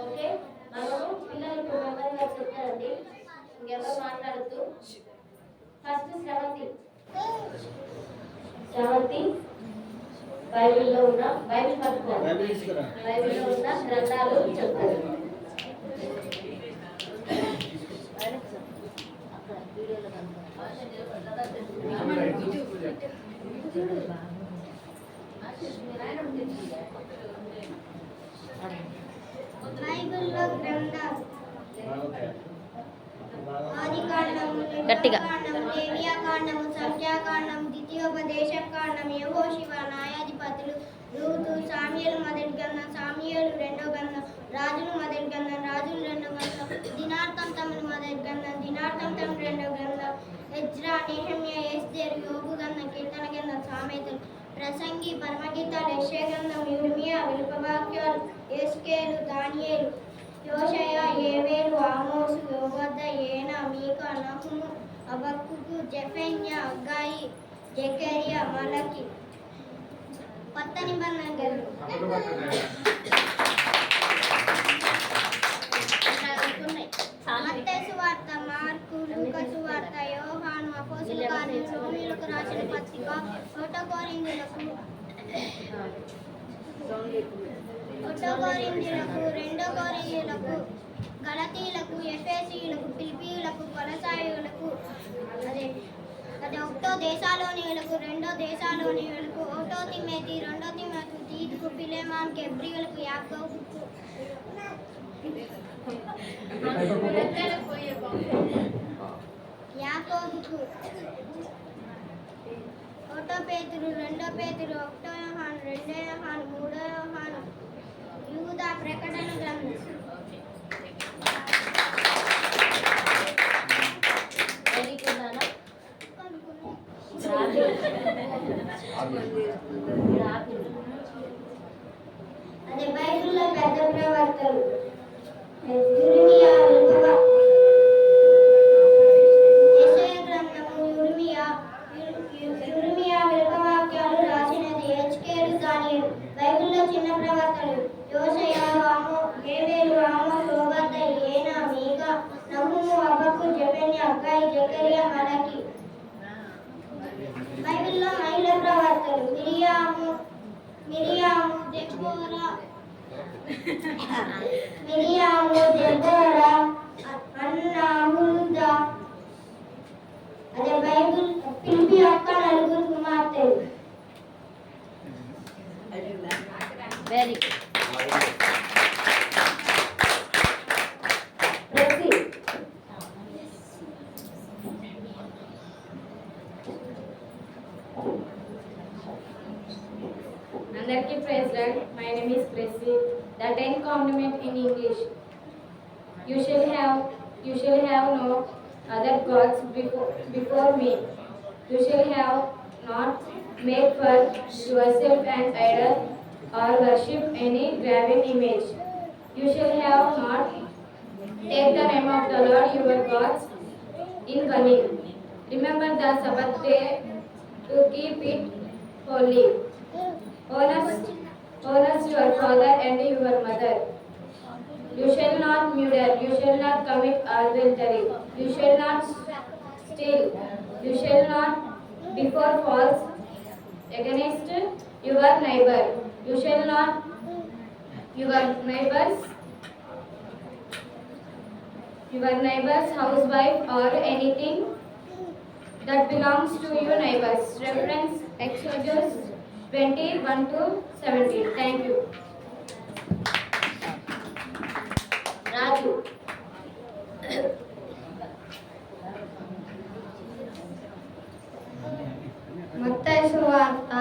Okay, మనము పిల్లలకు మెమరీగా చెప్తారండి. ఇంకెవరు మాట్లాడుతూ ఫస్ట్ శ్రవంతి బైబిల్లో ఉన్న బైబిల్లో ఉన్న గ్రంథాలు చెప్తారు. బైబిల్లో గ్రంథాలు గట్టిగా లేవియాకాండము, సంఖ్యాకాండము, ద్వితీయోపదేశకాండము, యెహోషువ, న్యాయాధిపతులు, రూతు, సామ్యుయేలు మొదటి గ్రంథం, సామ్యుయేలు రెండో గ్రంథం, రాజులు మొదటి గ్రంథం, రాజులు రెండో గ్రంథం, దినార్థంతములు మొదటి గ్రంథం, దినార్థంతములు రెండో గ్రంథం, ఎజ్రా, నెహెమ్యా, ఎస్తేరు, యోబు గ్రంథం, కీర్తన గ్రంథం, సామెతలు, ప్రసంగి, పరమగీతాలు, యెషయా గ్రంథం, యిర్మీయా, విలుపవాక్యాలు, యెహెజ్కేలు, దానియేలు, యోషయా, యోవేలు, ఆమోసు, యోబద్ద, ఏనా, మీకా, నహుము, హబక్కూకు, జెఫన్యా, హగ్గాయి, జకర్యా, మలకి. కొత్త నిబంధన మత్తయి సువార్త, మార్కు, లూకా సువార్త, యోహాను, అపోస్తలుల కార్యాలు, రోమీయులకు రాసిన పత్రిక, ఒకటో కొరింథీయులకు, రెండో కొరింథీయులకు, గలతీయులకు, ఎఫెసీయులకు, ఫిలిప్పీయులకు, కొలసాయులకు, అది ఒకటో దేశాలోనియులకు, రెండో దేశాలోనియులకు, ఒకటో తిమోతి, రెండో తిమోతి, తీతుకు, ఫిలెమానుకు, హెబ్రీయులకు, యాకోబుకు, ఒకటో పేతురు, రెండో పేతురు, ఒకటో యోహాను, రెండో యోహాను, మూడో యోహాను, యూదా, ప్రకటన గ్రంథం. అదే బైబిల్లో పెద్ద ప్రవర్తలు, యెషయా గ్రంథము, యిర్మీయా, విలుపవాక్యాలు రాసినది, యెహెజ్కేలు, దానియేలు. బైబిల్లో చిన్న ప్రవర్తలు, యోషయా, యోవేలు, ఆమోసు, ఓబద్య, ఏనా, మీకా, నహుము, హబక్కూకు, జెఫన్యా, హగ్గాయి, జకర్యా, మలకి. బైబిల్లో మహిళ ప్రవర్తలు, మిరియాము, దెబోరా, అన్నా, హుల్దా. అదే బైబిల్ ఫిలిప్పీ యొక్క నలుగురు కుమార్తెలు. వెరీ అందరికీ praise lord. My name is Presi. The 10th commandment in English. You shall have no other gods before me. You shall have not make for yourself an idol or worship any graven image. You shall have not take the name of the Lord your God in vain. Remember the Sabbath day to keep it holy. Honor your father and your mother. You shall not murder. You shall not commit adultery. You shall not steal. You shall not bear false against your neighbor. You shall not your neighbor's housewife or anything that belongs to your neighbors. Reference Exodus 20:1-17. Thank you. రాజు. మత్తయి సువార్త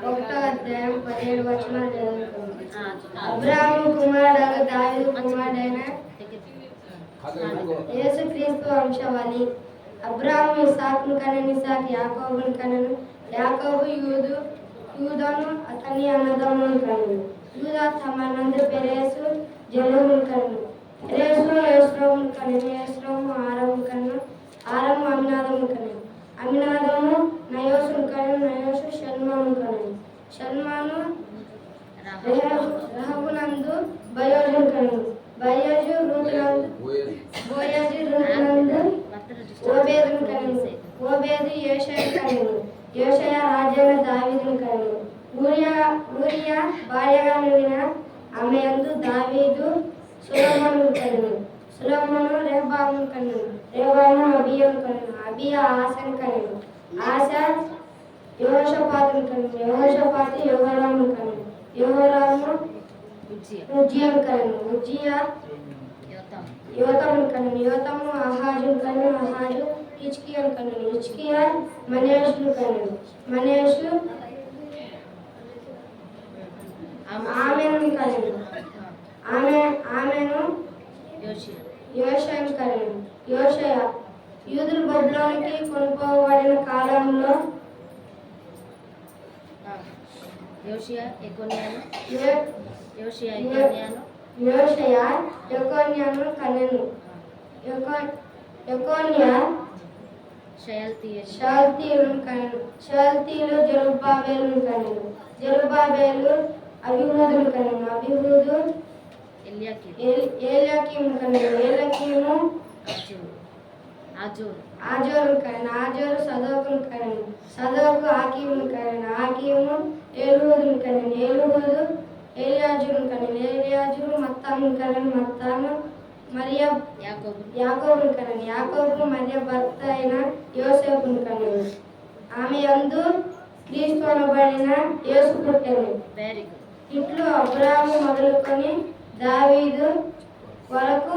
1వ అధ్యాయం 17 వచనాలు చదువుకుందాం. అబ్రాహాము కుమారుడు దావీదు కుమారుడైన యేసుక్రీస్తు వంశావళి. అబ్రాహాము ఇస్సాకును కనెను, ఇస్సాకు యాకోబును కనెను, యాకోబు యూదాను అతని అన్నదమ్ములను కనెను. యూదా తమనందు పెరేసు జెరహును కనెను. పెరేసు యేస్రోమును కనెను. యేస్రోము ఆరామును కనెను. ఆరాము అమ్మినాదాబును కనెను. అమ్మినాదాబు నయోసును కనెను. నయోసు షల్మానును కనెను. షల్మాను రహబునందు బయోజును కనెను. ఆమె యందు దావీదు సొలొమోనును కనెను. సొలొమోను రెహబామును కనెను. రెహబాము అబీయాను కనెను. అబీయా ఆసను కనెను. ఆస యెహోషాపాతును కనెను. యెహోషాపాతు యెహోరామును కనెను. యెహోరాము ఉజ్జియాను కనెను. ఉజ్జియా యోతామును కనెను. యోతాము ఆహాజును కనెను. ఆహాజు హిజ్కియాను కనెను. హిజ్కియా మనష్షెను కనెను. మనష్షు ఆమెను కనెను. ఆమెను యోషియాను కనెను. యోషయ యూదులు బబులోనికి కొనుపోబడిన కాలంలో యోషయ యెకొన్యాను కనెను. యెకొన్యా షయల్తీయులను కనెను. షయల్తీయులు జెరుబ్బాబెలును కనెను. జెరుబ్బాబెలు అబీహూదును కనెను. అబీహూదు ఏలియాకీమును కనెను. ఏలియాకీము ఆజోరును కనెను. ఆజోరు సదోకును కనెను. సదోకు ఆకీమును కనెను. ఆకీము ఏలుహూదును కనెను. ఏలుహూదు ఏలియాజును కనెను. ఏలియాజు మత్తామును కనెను. మత్తాము మరియా యాకోబును కనెను. యాకోబు మరియా భర్త అయిన యోసేపును కనెను. ఆమె యందు క్రీస్తు అనబడిన యేసు పుట్టెను. ఇట్లు అబ్రాహాము మొదలుకొని దావీదు వరకు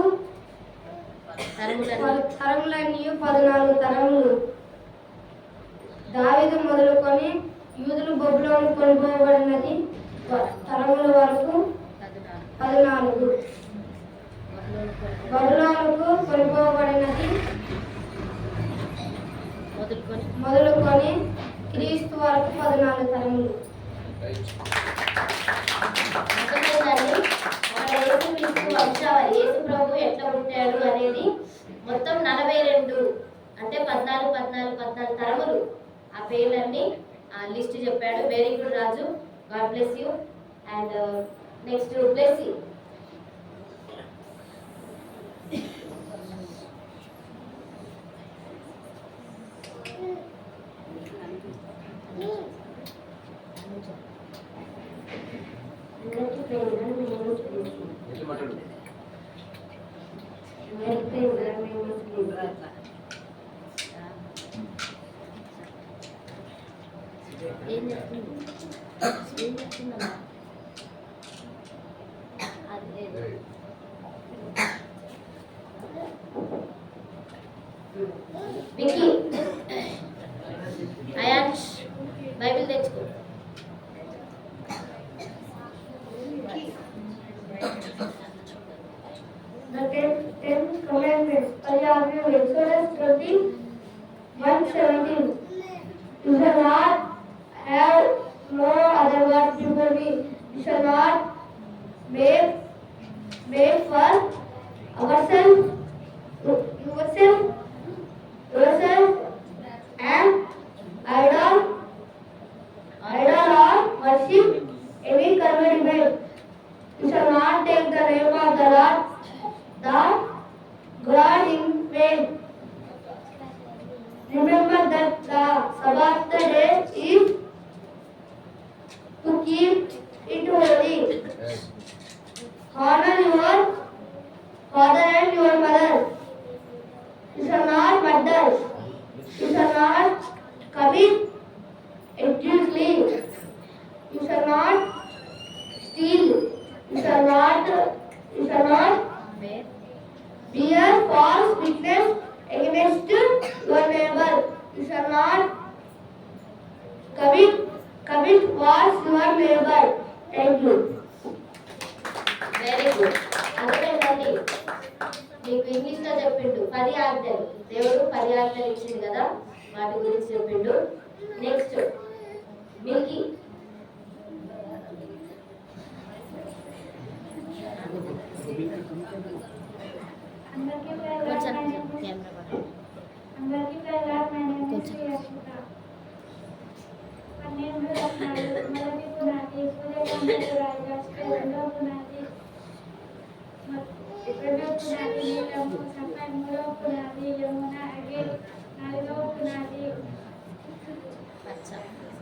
తరములన్నీ 14 తరములు. దావీదు మొదలుకొని యూదులు బబులోను కొనుపోబడినది తరముల వరకు 14. బబులోనుకు కొనుపోబడినది మొదలుకొని క్రీస్తు వరకు 14 తరములు. యేసు ప్రభు ఎట్లా పుట్టాడు అనేది మొత్తం 42 అంటే 14 తరములు. ఆ పేర్లన్నీ లిస్ట్ చెప్పాడు. Very good Raju, God bless you. And next bless you. ఏం చెప్తున్నా అదే వికీ అయాన్స్ బైబిల్ తెచ్చుకో. The ten commandments. Exodus 20:1-17. You shall not have no other gods before me. You shall not make for yourself an idol or worship any carved image. You shall not take the name of the Lord, the God in vain. Remember that the Sabbath day is to keep it holy. Honor your father and your mother. You shall not murder. You shall not commit adultery. You shall not steal. You shall not bear false witness against your neighbor. You shall not covet what your neighbor. Thank you. Very good. అర్థమైందండి? మీకు ఇంగ్లీష్లో చెప్పిండు 10 ఆజ్ఞలు. దేవుడు 10 ఆజ్ఞలు ఇచ్చింది కదా, వాటి గురించి చెప్పిండు. Next Milky.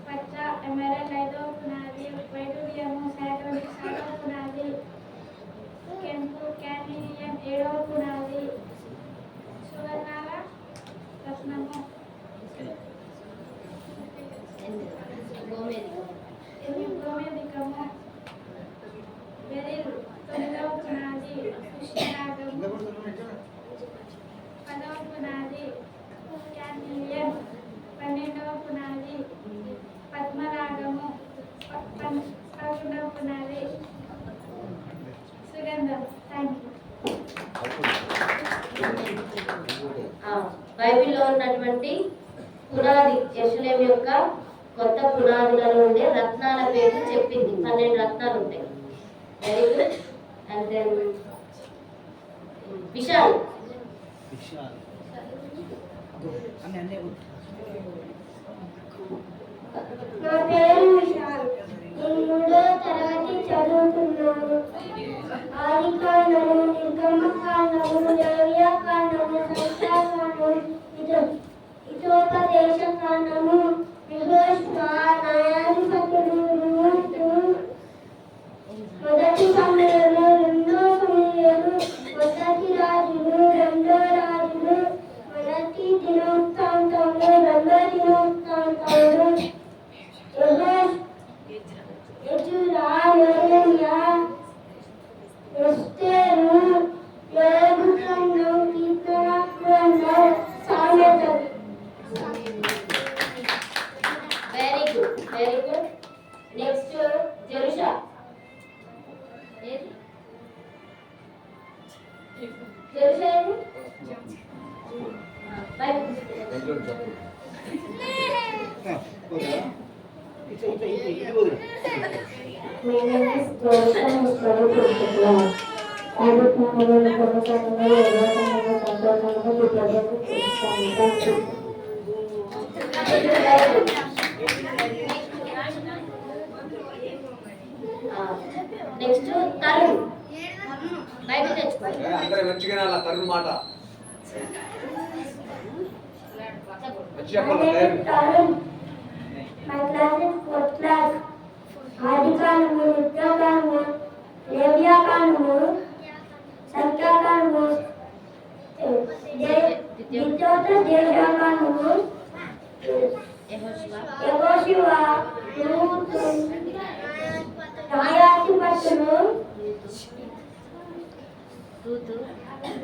పచ్చ ఎమరాల్డ్ 5వ పునాది, వైడూర్యము శాతోనిక్ 6వ పునాది, థ్యాంక్ యూ. బైబిల్లో ఉన్నటువంటి పునాది యెరూషలేము యొక్క కొత్త పునాదులలో ఉండే రత్నాల పేరు చెప్పింది. 12 రత్నాలు ఉంటాయి. Very good. And then Vishal. నా పేరు విశాల్. నేను 3వ తరగతి చదువుతున్నాను. ఆదికాండము, నిర్గమకాండము, లేవియాకాండము, సంఖ్యాకాండము, హితోపదేశకాండము, యెహోషువ, న్యాయాధిపతులు, రూతు, మొదటి సమూయేలు, రెండో సమూయేలు, మొదటి రాజులు, రెండో రాజులు, మొదటి దినవృత్తాంతములు, రెండో దినవృత్తాంతములు, యెజ్రా, యెరెమీయా, ఎస్తేరు, యోబు గ్రంథం, కీర్తన గ్రంథం, సామెతలు. Very good, very good. Next Jerusha. ఏది జెరుషా? ఏది Bible My name is Joshua. I am studying fifth class. ఆదికాండము, నిర్గమకాండము, లేవియాకాండము, సంఖ్యాకాండము, హితోపదేశకాండము. Thank you. Next Tarun. Bible తెచ్చుకో. అందరూ మంచిగా అలా తరుణ్ మాట My name is Tarun. My class is 4th class. ఆదికాండము, నిర్గమకాండము, లేవియాకాండము, సంఖ్యాకాండము, హితోపదేశకాండము, యెహోషువ, రూతు, న్యాయాధిపతులు,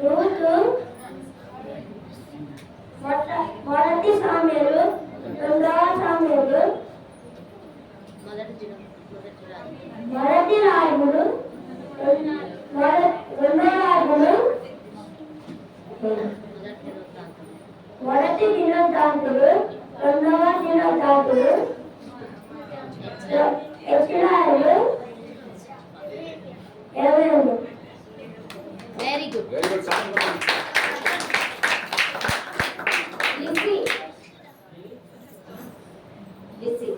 రూతు, మొదటి సమూయేలు, రెండవ సమూయేలు, మొదటి రాజులు, రెండో రాజులు, మొదటి దినవృత్తాంతములు, రెండవ దినవృత్తాంతములు, ఎజ్రాయెలు, 22. Very good. Very good Lissy. Lissy.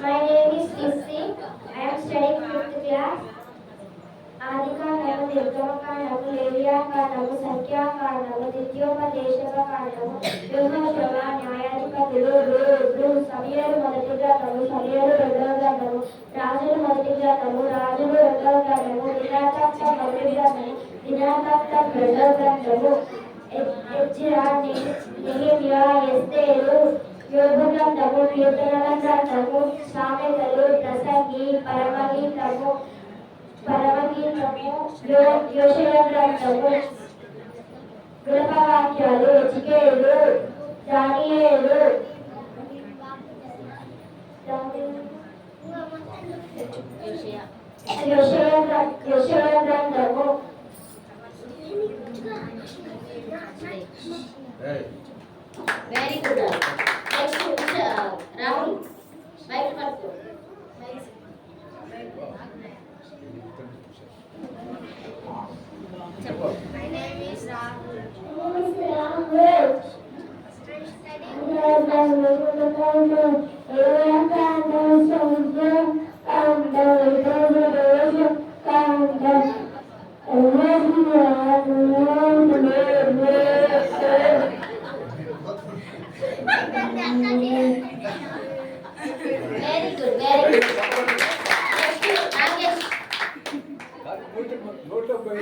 My name is Lissy. I am studying 5th class. ఆదికాండము, నిర్గమకాండము, లేవియాకాండము, సంఖ్యాకాండము, హితోపదేశకాండము, యెహోషువ, న్యాయాధిపతులు, రూతు, సమూయేలు మొదటి గ్రంథము, సమూయేలు రెండవ గ్రంథము, రాజులు మొదటి గ్రంథము, రాజులు రెండవ గ్రంథము, దినవృత్తాంతం మొదటి గ్రంథము, దినవృత్తాంతం రెండవ గ్రంథము, ఎజ్రా, నెహెమియా, ఎస్తేరు, యోబు గ్రంథము, కీర్తనల గ్రంథము, సామెతలు, ప్రసంగి, పరమగీతము, యోషయా గ్రంథము, విలాపవాక్యాలు, హెజ్కేలు, దానియేలు, యోషయా గ్రంథము. Very good. Next Rahul. Bible పట్టుకో. చెప్పు. My name is Rahul. Very good, very good. Next Nagesh. నోట్లో పోయి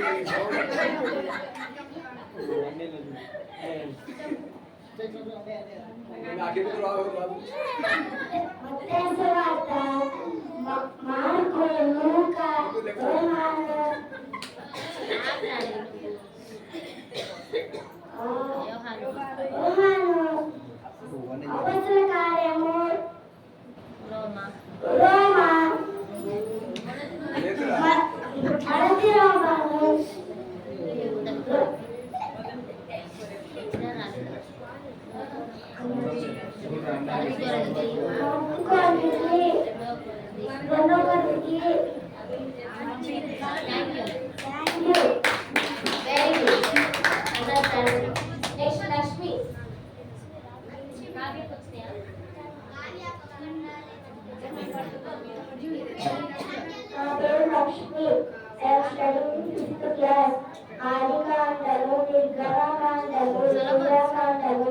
నాకెందుకు రాదు మత్తయి సువార్త, మార్కు, లూకా, యోహాను, యోహాను, రెండో కొరతకి very good understand. Next Lakshmi. నా పేరు Lakshmi. I am studying 5th class. ఆదికాండము, నిర్గమకాండము, సుందరకాండము,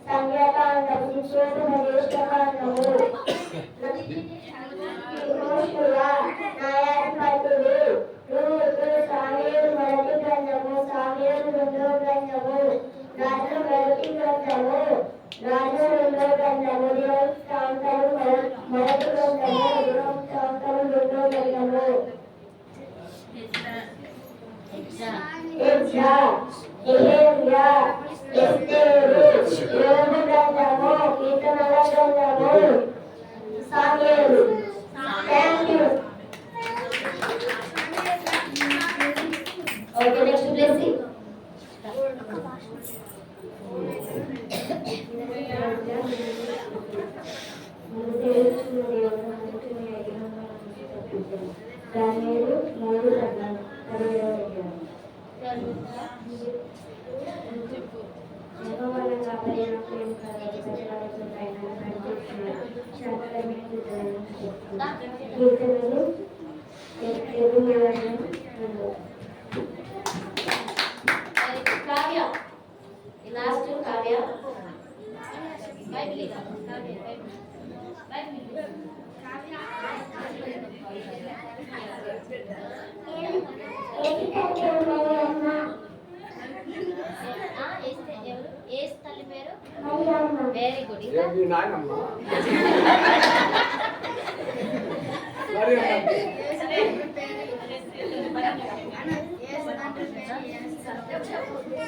సంఖ్యాకాండము, శిశోపదేశకాండము, యెహోషువ, న్యాయాధిపతులు, రూతు, సామూయేలు మొదటి గ్రంథము, సామూయేలు రెండో గ్రంథము, రాజుల మొదటి గ్రంథము, రాజుల రెండో గ్రంథము, దినవృత్తాంతాలు మొదటి గ్రంథము, దినవృత్తాంతాలు రెండో గ్రంథము, ఎజ్రా, నెహెమ్యా, ఎస్తేరు, యోబు గ్రంథము, కీర్తనల గ్రంథము, సామ్యుయేలు. Thank you. Okay next Blessy. దానియేలు 3:14. కావ్య. లాస్ట్ కావ్య. తల్లి పేరు వెరీ గుడ్. ఏమి నాయనమ్మ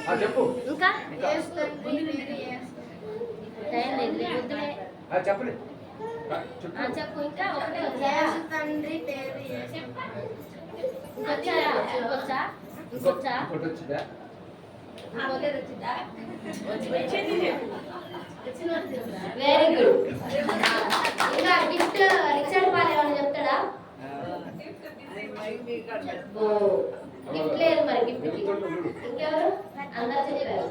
మరి చెప్పు ఇంకా టైం లేదు వద్దులే. చెప్పండి చెప్పు ఇంకా ఒకటే వచ్చాయా? తండ్రి పేరు ఇంకొచ్చాయా? ఇంకొచ్చా? ఇంకొచ్చా? ఇంకోటి వచ్చిందా? Very good. ఇంకా గిఫ్ట్ రిచర్డ్ పాల్ ఏమన్నా చెప్తాడా? గిఫ్ట్ లేదు మరి గిఫ్ట్ ఇంకెవరు? అందరు చెప్పారు.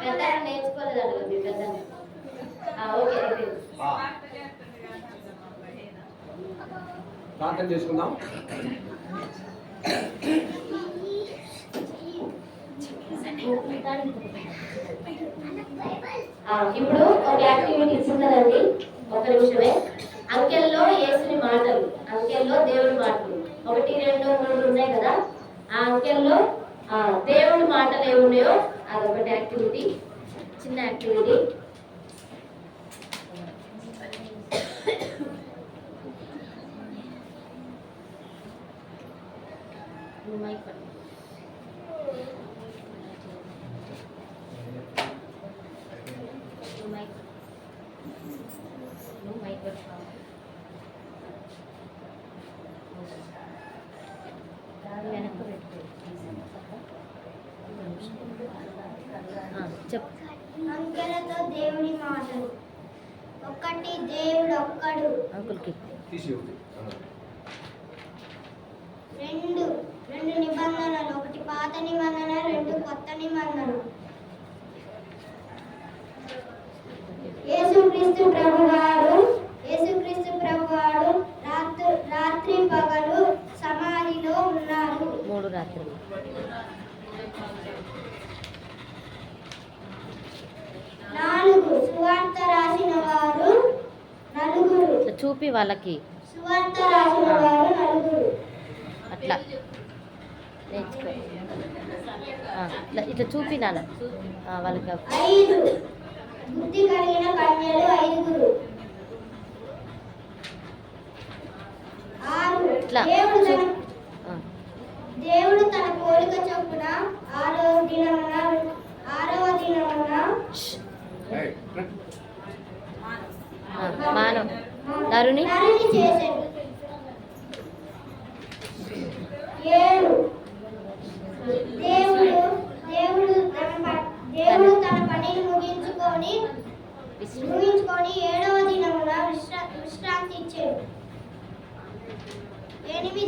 పెద్ద నేర్చుకోలేదంట మీ పెద్ద. ఓకే ప్రార్థన చేసుకుందాం. ఇప్పుడు ఒక యాక్టివిటీ ఇస్తున్నదండి. ఒక నిమిషమే. అంకెల్లో యేసుని మాటలు, అంకెల్లో దేవుడి మాటలు 1, 2, 3 ఉన్నాయి కదా. ఆ అంకెల్లో దేవుడి మాటలు ఏమున్నాయో అదొకటి యాక్టివిటీ, చిన్న యాక్టివిటీ. చెప్పు. అంకెలతో దేవుడి మాటలు. 1 దేవుడు ఒక్కడు. అంకుల్కి తీసి 2 నిబంధనలు. 1 పాత నిబంధన, 2 కొత్త నిబంధన. యేసుక్రీస్తు ప్రభువారు రాత్రి పగలు సమాధిలో ఉన్నారు. 3 రాత్రులు. 4 సువార్త రాసిన వారు 4. చూపి వాళ్ళకి సువార్త రాసిన వారు 4. అట్లా నేర్చుకో. ఇట్లా చూపి నాన్న వాళ్ళకి. 5 బుద్ధి కలిగిన కన్యలు 5. 6 ఇట్లా దేవుడు తన పోలిక చొప్పున 6వ దినమున మానవ నరుని చేశాడు. 7 దేవుడు తన పనిని ముగించుకొని ముగించుకొని 7వ దినమున విశ్రాంతి ఇచ్చాడు. 8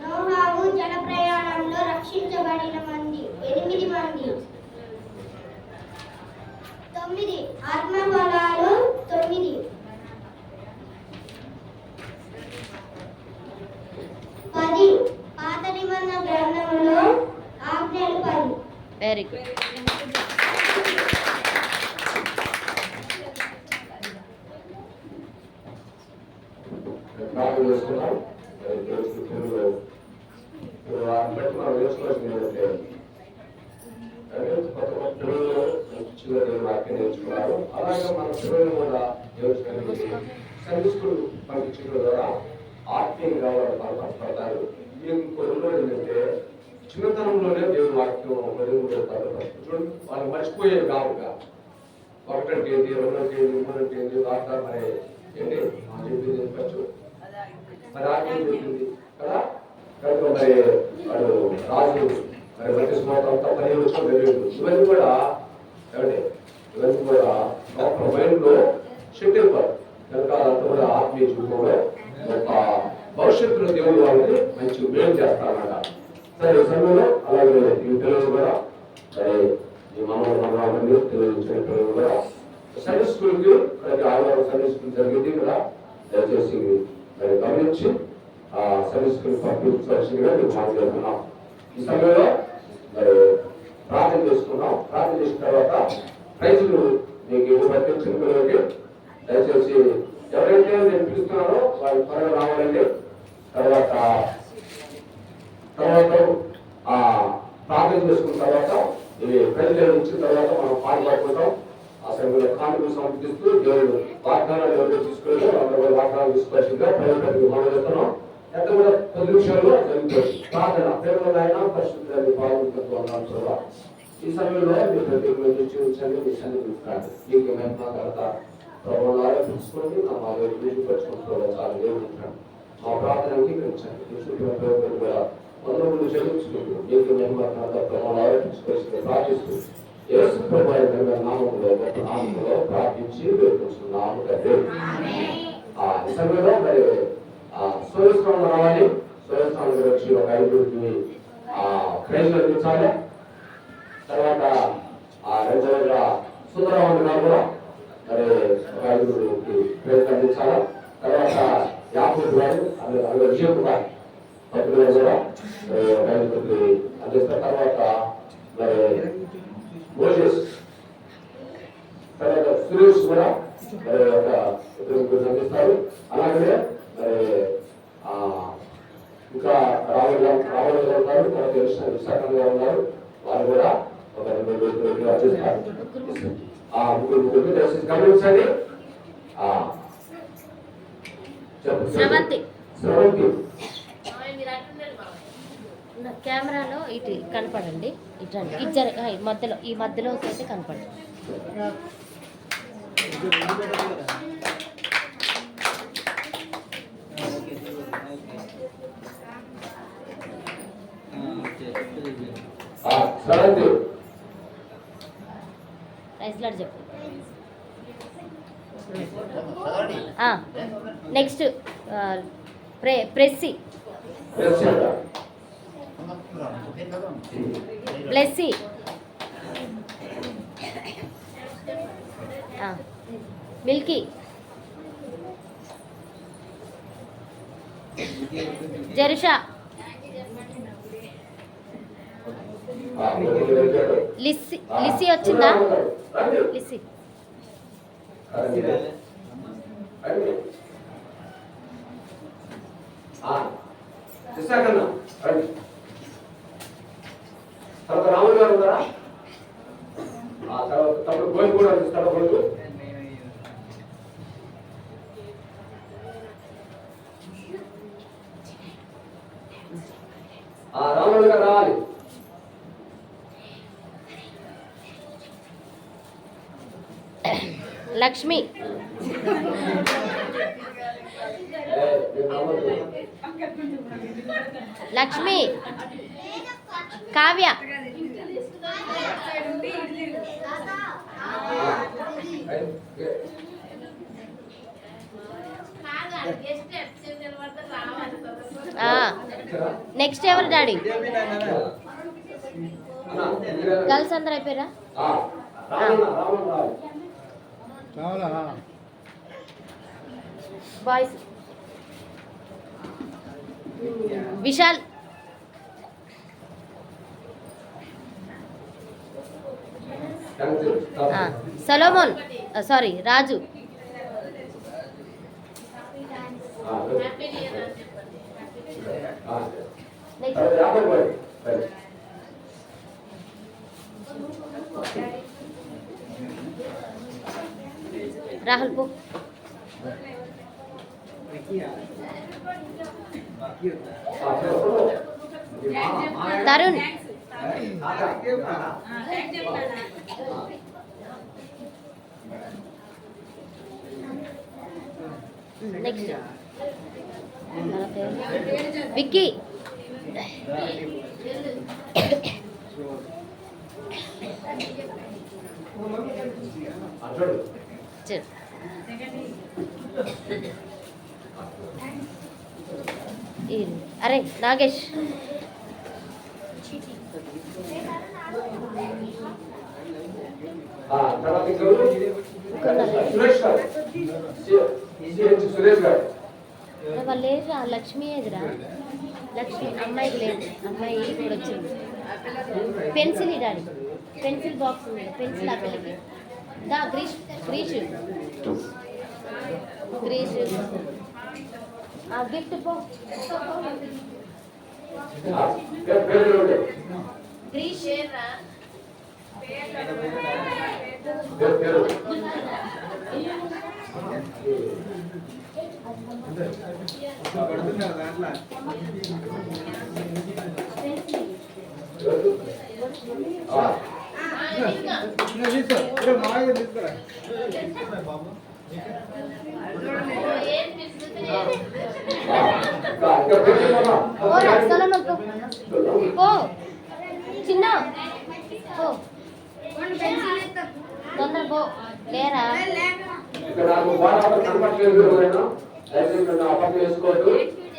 నోహావు జల ప్రయాణంలో రక్షించబడిన మంది 8 మంది. 9 ఆత్మఫలాలు 9. 10 పాత నిబంధన గ్రంథంలో ఆజ్ఞలు 10. Very good. ప్రార్థన చేసుకున్నాం. మనం నేర్చుకోవాల్సింది ఏంటంటే కొత్త కొత్త పిల్లలు మంచిగా దేవుని వాక్యం నేర్చుకున్నారు. అలాగే మన పిల్లలు కూడా దేవుని సండే స్కూల్ పంపించడం ద్వారా ఆత్మీయంగా వాళ్ళు బలపడతారు. ఇంకో రెండోది ఏంటంటే చిన్నతనంలోనే దేవుని వాక్యం చూడండి, వాళ్ళు మర్చిపోయేవి కావుగా 1వ తేదీ 2వ తేదీ 3వ తేదీ వార్త మరి ఏంటి చెప్పింది చెప్పచ్చు మరి ఆజ్ఞలు చెప్పింది కదా. కనుక మరి వాడు రాజు మరి ప్రతి సంవత్సరం 15 వచ్చిన తెలియదు. ఇవన్నీ కూడా ఏమండి ఇవన్నీ కూడా ఒక మైండ్ లో షెట్ అయిపోతారు. కనుక అదంతా కూడా ఆత్మీయ జీవితంలో ఒక భవిష్యత్తులో దేవుడు వాళ్ళని మంచి మేలు చేస్తారన్నమాట. సరే ఈ సమయంలో అలాగే ఈ పిల్లలు కూడా మరి ఈ మనవాళ్ళని తెలియజేసిన పిల్లలు కూడా సండే స్కూల్కి ప్రతి ఆదివారం సండే స్కూల్ జరిగింది కదా. దయచేసి మరి గమనించి ఆ సండే స్కూల్ పంపించవలసిందిగా మేము మాట్లాడుతున్నాం. ఈ సమయంలో మరి ప్రార్థన చేసుకున్నాం. ప్రార్థన చేసిన తర్వాత ప్రైజులు మీకు ఇవ్వబట్టి చిన్న పిల్లలకి దయచేసి ఎవరైతే నేను పిలుస్తున్నారో వాళ్ళు త్వరగా రావాలండి. తర్వాత ప్రార్థన చేసుకున్న తర్వాత ఇవి ప్రైజులు ఇచ్చిన తర్వాత మనం పాల్గొంటాం. ఆ సమయంలో కానుకలు సమర్పిస్తూ దేవుడు వాగ్దానాలు ఎవరు తీసుకెళ్తే అందరూ వాగ్దానాలు తీసుకోవాల్సిందిగా ప్రజలకు మనం చేస్తున్నాం. ఎంత కూడా 10 నిమిషాల్లో ప్రార్థన ప్రేమలైనా పరిశుద్ధాన్ని పాల్గొంటున్నాం. ఈ సమయంలో మీరు ప్రత్యేకంగా చూపించండి. మీ సన్నిధిస్తాను మీకు మెహమాకర్త ప్రభావాలు తెలుసుకోండి. నా మా పరుచుకుంటున్నాం చాలా దేవుడు మా ప్రార్థన అంగీకరించండి. వందలు చెల్లించుకుంటూ మీకు మెహమాకర్త ప్రభావాలు తెలుసుకోవాల్సింది ప్రార్థిస్తూ యేసు ప్రభువు నామములో ప్రార్థించి వేడుకుంటున్నాము తండ్రి. ఈ సమయంలో మరి సూర్యస్నానం రావాలి. సూర్యస్నానం వచ్చి ఒక 5 ప్రైజ్లు అందించాలి. తర్వాత 2 సుందరరావు గారు కూడా మరి ఒక 5 ప్రైజ్లు అందించాలి. తర్వాత 50 గారు అందులో విజయం గారు 10 గారు కూడా ఒక 5 అందిస్తారు. తర్వాత మరి మోజెస్ తర్వాత సురేష్ కూడా మరి ఒక 2 అందిస్తారు. అలాగే మరి ఇంకా రావులు గారు ఉన్నారు. తర్వాత విశాఖ గారు ఉన్నారు. వారు కూడా ఒక 2 అందిస్తారు. ముగ్గురు దయచేసి గమనించండి. స్రవంతి స్రవంతి కెమెరాలో ఇటు కనపడండి. ఇటు మధ్యలో ఈ మధ్యలో అయితే కనపడండి. స్రవంతి రైస్లాడ్ చెప్పు. నెక్స్ట్ ప్రెస్సీ బ్లెస్సీ మిల్కీ జెరుషా లిస్సీ వచ్చిందా? లిస్సీ తర్వాత రాములు గారు ఉన్నారా? తర్వాత తప్పుడు గోయి కూడా ఇస్తాడు. గోయి రాములు గారు రావాలి. లక్ష్మి లక్ష్మి కావ్య నెక్స్ట్ ఎవరు డాడీ? అన్న, మీరే- గర్ల్స్ అందరు అయిపోయారా? ఆ, రావాలన్నా, రావాలి. Boys Vishal, thanks you. సలోమోన్, సారీ రాజు. ఆ, ఆ, నెక్స్ట్ సరే, యాభై పోయి. సరే. రాహుల్ పో. ఆ, సరే. తరుణ్, నెక్స్ట్ విక్కీ, అంటాడు. చల్. అరే నాగేష్, ఆ, తర్వాత ఇంకెవరు? సురేష్ గారు. సిహెచ్ సురేష్ గారు. వాళ్ళు లేదురా, లక్ష్మి ఎదురా, లక్ష్మి అమ్మాయికి లేదు, అమ్మాయి ఇప్పుడు వచ్చింది. పెన్సిల్ ఇడాలి, పెన్సిల్ బాక్స్ ఉంది, పెన్సిల్ ఆ పిల్లకి దా. గ్రీష్ గ్రీష్ గ్రీష్ గిఫ్ట్ పో. ఆ, పేరు చూడండి. గ్రీష్ పేరు. ఆ, ఇంకా పేరు చెప్పమ్మా. పోరా సలోమన్ పో, పో చిన్న పో, తొందర పో లేరా. ఇక్కడ నాకు బాగా కనపట్లేదు ఎవరైనా. దయచేసి నన్ను అపార్థం చేసుకోవద్దు.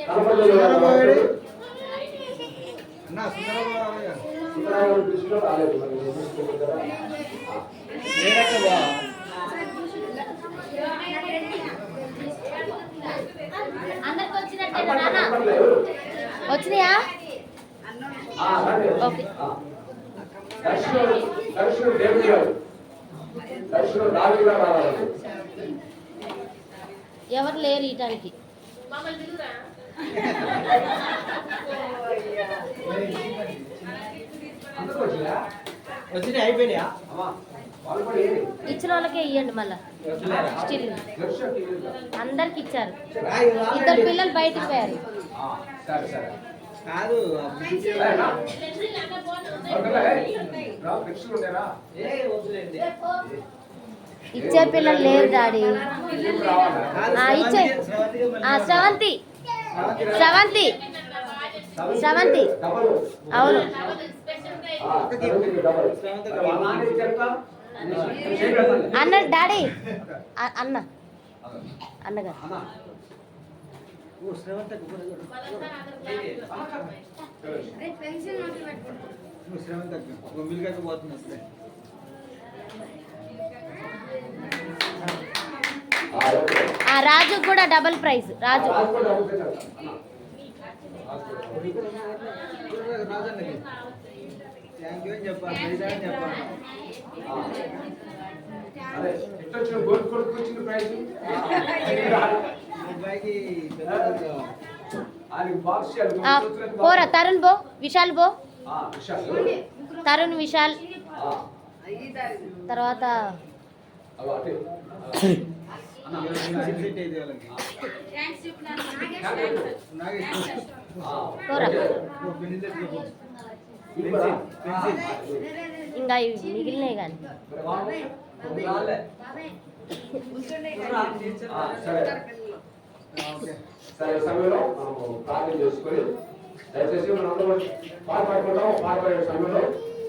కనపట్లేదు ఎవరైనా. సుందరరావు దృష్టిలో రాలేదు. మరి నేను చూసుకుంటారా? అందరికి వచ్చినట్టే నాన్న, కనపట్లేదు. వచ్చినాయా? రండి. ఓకే. దర్శనం దేవి గారు, దర్శనం రావి గారు రావాలి. ఎవరు లేరు ఇటానికి. అందరూ వచ్చినా? వచ్చినాయి అయిపోయినాయా? అమ్మా, వాళ్ళు కూడా ఏమి? ఇచ్చిన వాళ్ళకే ఇవ్వండి మళ్ళా. స్టిల్ దర్శనం టీవీ. అందరికి ఇచ్చారు. ఇద్దరు పిల్లలు బయటికి పోయారు. సరే సరే. కాదు ఇచ్చే పిల్లలు లేరు డాడీ. ఇచ్చే శ్రవంతి, శ్రవంతి, శ్రవంతి, అవును. అన్న డాడీ, అన్న అన్నగారు రాజు కూడా డబుల్ ప్రైజ్. రాజు పోరా. తరుణ్ బో, విశాల్ బో, తరుణ్ విశాల్, తర్వాత పోరా. ఇంకా మిగిలినాయి కానీ సరే సమయంలో మనము ప్రార్థన చేసుకొని దయచేసి మనం అందరం పాట పాడుకుంటాం. పాట పాడే సమయంలో